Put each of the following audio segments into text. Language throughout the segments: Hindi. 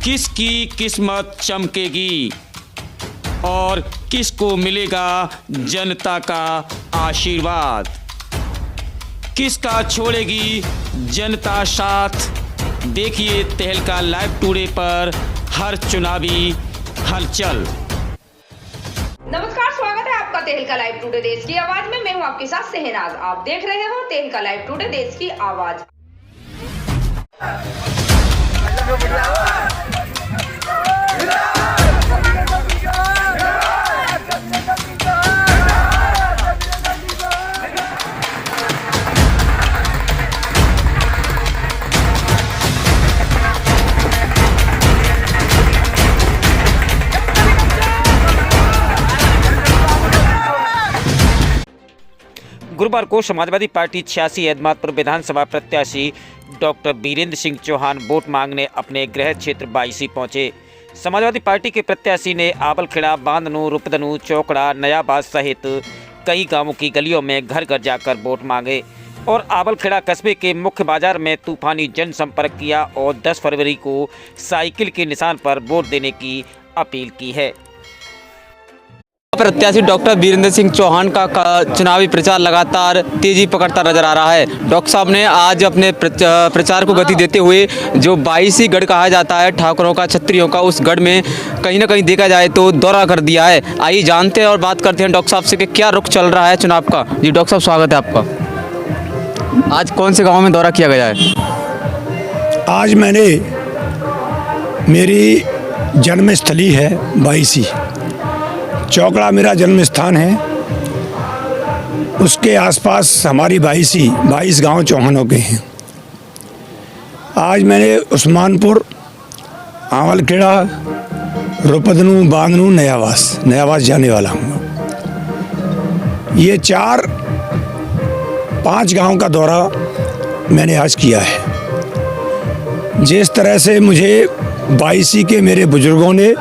किसकी किस्मत चमकेगी और किसको मिलेगा जनता का आशीर्वाद, किसका छोड़ेगी जनता साथ। देखिए तहलका लाइव टुडे पर हर चुनावी हलचल। नमस्कार, स्वागत है आपका तहलका लाइव टुडे देश की आवाज में। मैं हूं आपके साथ शहनाज। आप देख रहे हो तहलका लाइव टुडे देश की आवाज। गुरुवार को समाजवादी पार्टी 86 एदमातपुर विधानसभा प्रत्याशी डॉक्टर वीरेंद्र सिंह चौहान वोट मांगने अपने गृह क्षेत्र बायसी पहुंचे। समाजवादी पार्टी के प्रत्याशी ने आबलखेड़ा, बांधनु, रुपदनु, चौकड़ा, नयाबाद सहित कई गांवों की गलियों में घर घर जाकर वोट मांगे और आबलखेड़ा कस्बे के मुख्य बाजार में तूफानी जनसंपर्क किया और 10 फरवरी को साइकिल के निशान पर वोट देने की अपील की है। प्रत्याशी डॉक्टर वीरेंद्र सिंह चौहान का चुनावी प्रचार लगातार तेजी पकड़ता नजर आ रहा है। डॉक्टर साहब ने आज अपने प्रचार को गति देते हुए जो बायसी गढ़ कहा जाता है ठाकुरों का, क्षत्रियों का, उस गढ़ में कहीं ना कहीं देखा जाए तो दौरा कर दिया है। आइए जानते हैं और बात करते हैं डॉक्टर साहब से कि क्या रुख चल रहा है चुनाव का। जी डॉक्टर साहब, स्वागत है आपका। आज कौन से गाँव में दौरा किया गया है? आज मैंने, मेरी जन्मस्थली है बायसी, चौकड़ा मेरा जन्म स्थान है। उसके आसपास हमारी 22 गांव चौहानों के हैं। आज मैंने उस्मानपुर, आंवलखेड़ा, रुपदनु, बांधनु, नयावास जाने वाला हूँ। ये 4-5 गांव का दौरा मैंने आज किया है। जिस तरह से मुझे बायसी के मेरे बुजुर्गों ने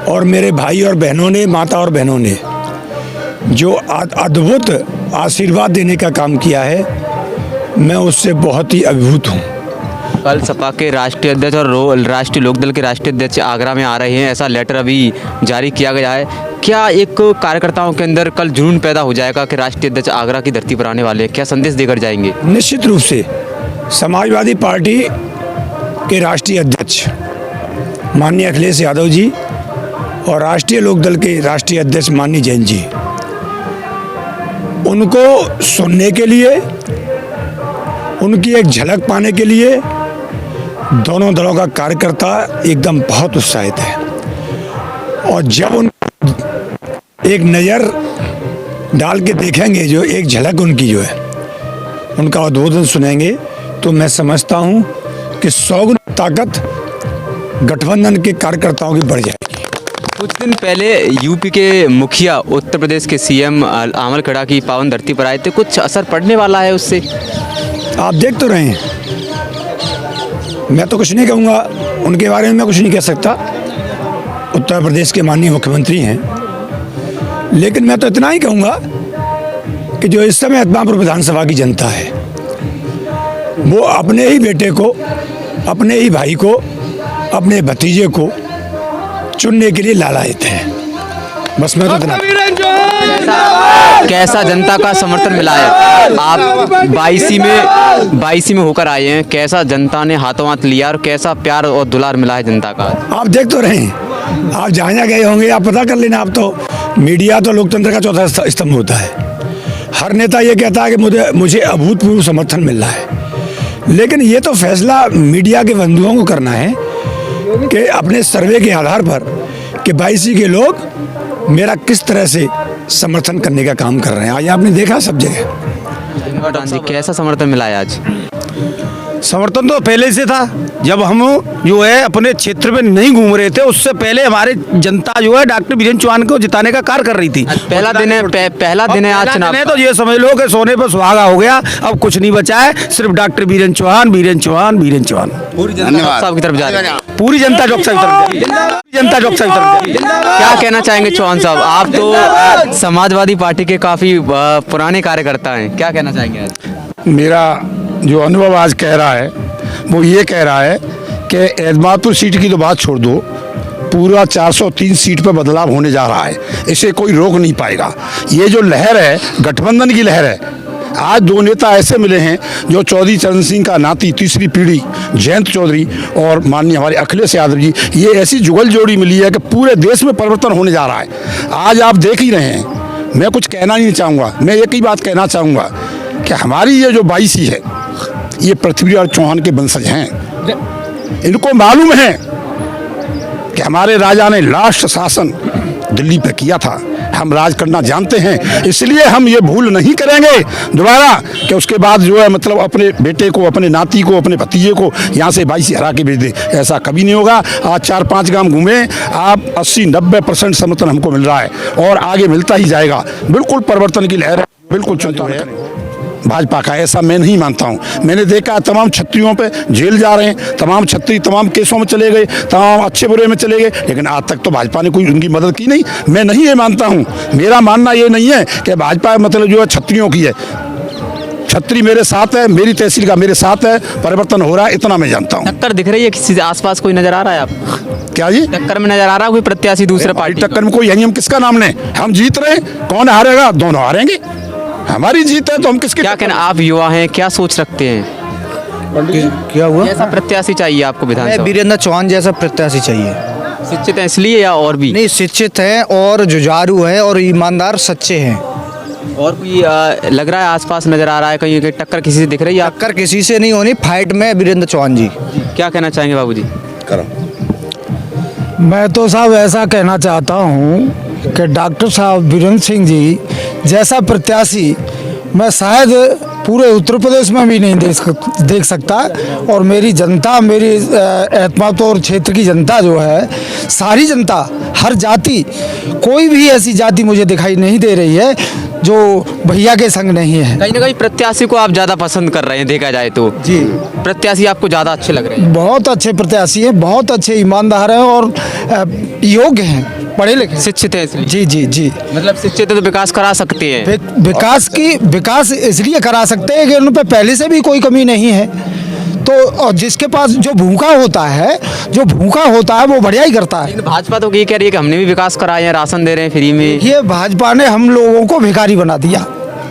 और मेरे भाई और बहनों ने, माता और बहनों ने जो अद्भुत आशीर्वाद देने का काम किया है, मैं उससे बहुत ही अभिभूत हूँ। कल सपा के राष्ट्रीय अध्यक्ष और राष्ट्रीय लोकदल के राष्ट्रीय अध्यक्ष आगरा में आ रहे हैं, ऐसा लेटर अभी जारी किया गया है। क्या एक कार्यकर्ताओं के अंदर कल जुनून पैदा हो जाएगा कि राष्ट्रीय अध्यक्ष आगरा की धरती पर आने वाले हैं? क्या संदेश देकर जाएंगे? निश्चित रूप से समाजवादी पार्टी के राष्ट्रीय अध्यक्ष माननीय अखिलेश यादव जी और राष्ट्रीय लोकदल के राष्ट्रीय अध्यक्ष माननीय जैन जी, उनको सुनने के लिए, उनकी एक झलक पाने के लिए दोनों दलों का कार्यकर्ता एकदम बहुत उत्साहित है। और जब उन एक नज़र डाल के देखेंगे, जो एक झलक उनकी जो है, उनका उद्बोधन सुनेंगे, तो मैं समझता हूँ कि 100 गुना ताकत गठबंधन के कार्यकर्ताओं की बढ़ जाएगी। कुछ दिन पहले यूपी के मुखिया, उत्तर प्रदेश के सीएम आंवलखेड़ा की पावन धरती पर आए थे। कुछ असर पड़ने वाला है उससे? आप देख तो रहे हैं। मैं तो कुछ नहीं कहूँगा उनके बारे में, मैं कुछ नहीं कह सकता। उत्तर प्रदेश के माननीय मुख्यमंत्री हैं। लेकिन मैं तो इतना ही कहूँगा कि जो इस समय एदमातपुर विधानसभा की जनता है, वो अपने ही बेटे को, अपने ही भाई को, अपने भतीजे को चुनने के लिए लालायित है। बस मैं तो इतना। कैसा जनता का समर्थन मिला है? आप बायसी में होकर आए हैं, कैसा जनता ने हाथों हाथ लिया और कैसा प्यार और दुलार मिला है जनता का? आप देख तो रहे हैं। आप जहाँ गए होंगे आप पता कर लेना। आप तो, मीडिया तो लोकतंत्र का चौथा स्तंभ होता है। हर नेता ये कहता है कि मुझे अभूतपूर्व समर्थन मिल रहा है, लेकिन ये तो फैसला मीडिया के बंधुओं को करना है कि अपने सर्वे के आधार पर कि बायसी के लोग मेरा किस तरह से समर्थन करने का काम कर रहे हैं। आज आपने देखा सब जगह। कैसा समर्थन मिला है आज? समर्थन तो पहले से था। जब हम जो है अपने क्षेत्र में नहीं घूम रहे थे, उससे पहले हमारे जनता जो है डॉक्टर वीरेंद्र चौहान को जिताने का कार्य कर रही थी। पहला दिन है आज चुनाव का। तो ये समझ लो कि सोने पर सुहागा हो गया। अब कुछ नहीं बचा है, सिर्फ डॉक्टर वीरेंद्र चौहान, वीरेंद्र चौहान, वीरेंद्र चौहान। पूरी जनता साहब की तरफ जा रही है। पूरी जनता डॉक्टर साहब की तरफ। क्या कहना चाहेंगे चौहान साहब? आप तो समाजवादी पार्टी के काफी पुराने कार्यकर्ता हैं, क्या कहना चाहेंगे आज? मेरा जो अनुभव आज कह रहा है वो ये कह रहा है कि एतमादपुर सीट की तो बात छोड़ दो, पूरा 403 सीट पर बदलाव होने जा रहा है, इसे कोई रोक नहीं पाएगा। ये जो लहर है गठबंधन की लहर है। आज दो नेता ऐसे मिले हैं जो चौधरी चरण सिंह का नाती तीसरी पीढ़ी जयंत चौधरी और माननीय हमारे अखिलेश यादव जी, ये ऐसी जुगल जोड़ी मिली है कि पूरे देश में परिवर्तन होने जा रहा है। आज आप देख ही रहे हैं, मैं कुछ कहना नहीं चाहूँगा, मैं एक ही बात कहना चाहूँगा कि हमारी ये जो 22 है ये पृथ्वीराज चौहान के वंशज हैं। इनको मालूम है कि हमारे राजा ने लास्ट शासन दिल्ली पे किया था, हम राज करना जानते हैं, इसलिए हम ये भूल नहीं करेंगे दोबारा कि उसके बाद जो है मतलब अपने बेटे को, अपने नाती को, अपने भतीजे को यहाँ से 22 हरा के भेज दे। ऐसा कभी नहीं होगा। आज 4-5 गांव घूमे आप, 80-90% समर्थन हमको मिल रहा है और आगे मिलता ही जाएगा। बिल्कुल परिवर्तन की लहर है, बिल्कुल चलता है भाजपा का, ऐसा मैं नहीं मानता हूं। मैंने देखा तमाम छत्रियों पे जेल जा रहे हैं, तमाम छत्री तमाम केसों में चले गए, तमाम अच्छे बुरे में चले गए, लेकिन आज तक तो भाजपा ने कोई उनकी मदद की नहीं। मैं नहीं ये मानता हूं, मेरा मानना ये नहीं है कि भाजपा मतलब जो है छत्रियों की है। छत्री मेरे साथ है, मेरी तहसील का मेरे साथ है, परिवर्तन हो रहा है, इतना मैं जानता हूँ। टक्कर दिख रही है किसी आसपास, कोई नजर आ रहा है आप? क्या जी टक्कर में नजर आ रहा है कोई प्रत्याशी दूसरे पार्टी? टक्कर में कोई, यही हम किसका नाम लें? हम जीत रहे हैं, कौन हारेगा? दोनों हारेंगे, हमारी जीत है तो हम किसके? क्या कहना, आप युवा हैं, क्या सोच रखते हैं? क्या हुआ? कैसा प्रत्याशी चाहिए आपको विधानसभा? वीरेंद्र चौहान जैसा प्रत्याशी चाहिए। शिक्षित है इसलिए या और भी? नहीं, शिक्षित हैं और जुझारू हैं और ईमानदार सच्चे हैं। और कोई लग रहा है आसपास नजर आ रहा है कहीं टक्कर किसी से दिख रही है आप? टक्कर किसी से नहीं होनी, फाइट में वीरेंद्र चौहान जी। क्या कहना चाहेंगे बाबूजी? मैं तो साहब ऐसा कहना चाहता हूँ कि डॉक्टर साहब वीरेंद्र सिंह जी जैसा प्रत्याशी मैं शायद पूरे उत्तर प्रदेश में भी नहीं देख सकता। और मेरी जनता, मेरी एतमादपुर क्षेत्र की जनता जो है, सारी जनता, हर जाति, कोई भी ऐसी जाति मुझे दिखाई नहीं दे रही है जो भैया के संग नहीं है। कहीं ना कहीं प्रत्याशी को आप ज़्यादा पसंद कर रहे हैं, देखा जाए तो। जी, प्रत्याशी आपको ज़्यादा अच्छे लग रहे हैं? बहुत अच्छे प्रत्याशी हैं, बहुत अच्छे ईमानदार हैं और योग्य हैं, पढ़े लिखे, शिक्षित है इसलिए? जी जी जी। मतलब शिक्षित है तो विकास करा सकते हैं? विकास इसलिए करा सकते हैं कि उन पर पहले से भी कोई कमी नहीं है। तो और जिसके पास जो भूखा होता है वो बढ़िया ही करता है। लेकिन भाजपा तो ये कह रही है कि हमने भी विकास कराया है, राशन दे रहे हैं फ्री में। ये भाजपा ने हम लोगों को भिखारी बना दिया।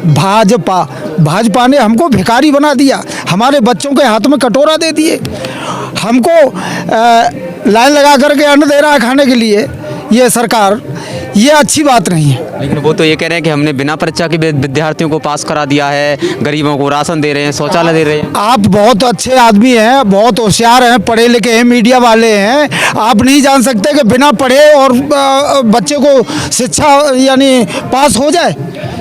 भाजपा ने हमको भिखारी बना दिया, हमारे बच्चों के हाथ में कटोरा दे दिए, हमको लाइन लगा करके अन्न दे रहा है खाने के लिए ये सरकार। ये अच्छी बात नहीं है। लेकिन वो तो ये कह रहे हैं कि हमने बिना परीक्षा के विद्यार्थियों को पास करा दिया है, गरीबों को राशन दे रहे हैं, शौचालय दे रहे हैं। आप बहुत अच्छे आदमी हैं, बहुत होशियार हैं, पढ़े लिखे हैं, मीडिया वाले हैं। आप नहीं जान सकते कि बिना पढ़े और बच्चे को शिक्षा यानी पास हो जाए?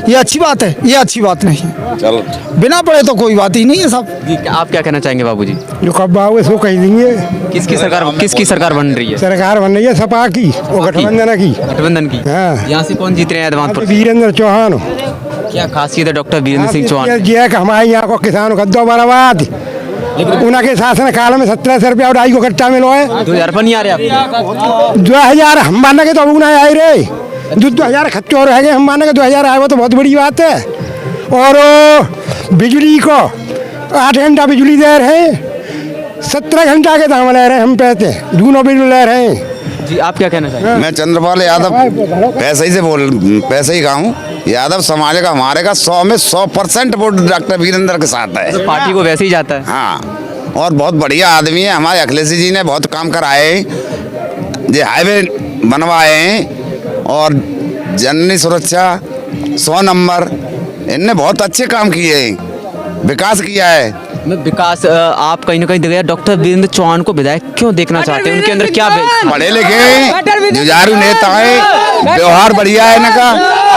ये अच्छी बात है? ये अच्छी बात नहीं है। चलो, बिना पढ़े तो कोई बात ही नहीं है साहब। जी, आप क्या कहना चाहेंगे बाबूजी? जो कब आओगे सो कह देंगे। किसकी सरकार बन रही है? सरकार बन रही है सपा की और गठबंधन की। हाँ। यहाँ से कौन जीत रहे हैं एतमादपुर? वीरेंद्र चौहान। क्या खासियत है डॉक्टर वीरेंद्र सिंह चौहान? ये है कि हमारे यहाँ को किसान को दो बर्बाद, उनके शासन काल में 1700 रुपया ढाई को कट्टा मिलो है। 2000 पर नहीं आ रहे आप? 2000 हम माने के तो अब ना आए रे, 2000 खर्च हो रहे हैं, हम माने के 2000 आए वो तो बहुत बड़ी बात है। और बिजली को 8 घंटा बिजली दे रहे हैं, 17 घंटा के दाम ले रहे हैं हम पैसे, दोनों बिजली ले रहे हैं। जी, आप क्या कहना चाहेंगे? मैं चंद्रपाल यादव पैसे ही का हूँ। यादव समाज का हमारे का 100 में 100% वोट डॉक्टर वीरेंद्र के साथ है। तो पार्टी को वैसे ही जाता है। हाँ, और बहुत बढ़िया आदमी है। हमारे अखिलेश जी ने बहुत काम कराए, ये हाईवे बनवाए हैं और जननी सुरक्षा 100 नंबर, इनने बहुत अच्छे काम किए हैं, विकास किया है। विकास आप कहीं ना कहीं देखिए डॉक्टर वीरेंद्र चौहान को विधायक क्यों देखना चाहते हैं? उनके अंदर क्या पढ़े लिखे जुझारू नेता है, व्यवहार बढ़िया है इनका,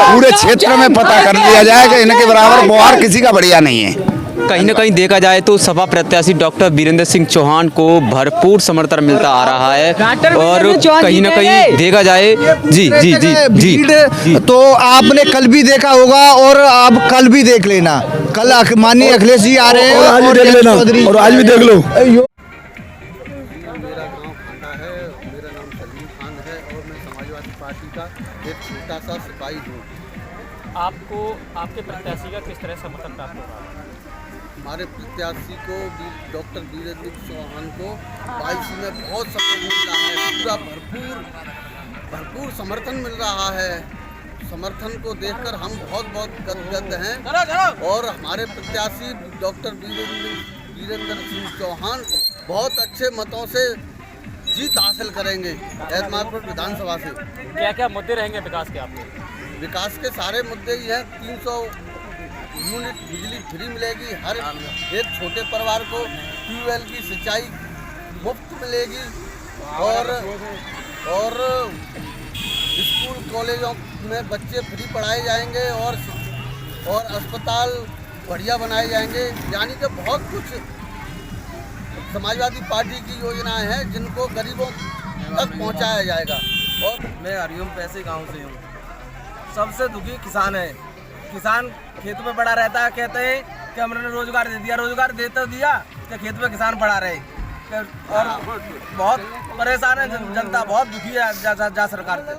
पूरे क्षेत्र में पता कर लिया जाए कि इनके बराबर व्यवहार किसी का बढ़िया नहीं है। कहीं ना कहीं देखा जाए तो सपा प्रत्याशी डॉक्टर वीरेंद्र सिंह चौहान को भरपूर समर्थन मिलता आ रहा है और कहीं ना कहीं देखा जाए जी जी जी जी तो आपने कल भी देखा होगा और आप कल भी देख लेना। कल माननीय अखिलेश जी आ रहे हैं और आज भी देख लेना और आज भी देख लो। मेरा गांव खांडा है, मेरा नाम सलीम खान है और मैं समाजवादी पार्टी का एक छोटा सा सिपाही हूँ। आपको आपके प्रत्याशी का किस तरह समर्थन प्राप्त होगा? हमारे प्रत्याशी को डॉक्टर वीरेंद्र चौहान को 22 में बहुत सपोर्ट मिल रहा है, पूरा भरपूर समर्थन मिल रहा है। समर्थन को देखकर हम बहुत गदगद हैं और हमारे प्रत्याशी डॉक्टर वीरेंद्र सिंह चौहान बहुत अच्छे मतों से जीत हासिल करेंगे एतमादपुर विधानसभा से। क्या क्या मुद्दे रहेंगे विकास के आपके? विकास के सारे मुद्दे ही हैं। 300 यूनिट बिजली फ्री मिलेगी, हर एक छोटे परिवार को ट्यूबवेल की सिंचाई मुफ्त मिलेगी और स्कूल कॉलेजों में बच्चे फ्री पढ़ाए जाएंगे और अस्पताल बढ़िया बनाए जाएंगे। यानी कि बहुत कुछ समाजवादी पार्टी की योजनाएं हैं जिनको गरीबों तक पहुंचाया जाएगा। और मैं हरिओम पैसे गांव से हूँ। सबसे दुखी किसान है। किसान खेत में पड़ा रहता है, कहते हैं कि हमने रोजगार दे दिया, रोजगार देता दिया कि खेत में किसान पड़ा रहे, और बहुत परेशान है जनता, बहुत दुखी है जा सरकार से।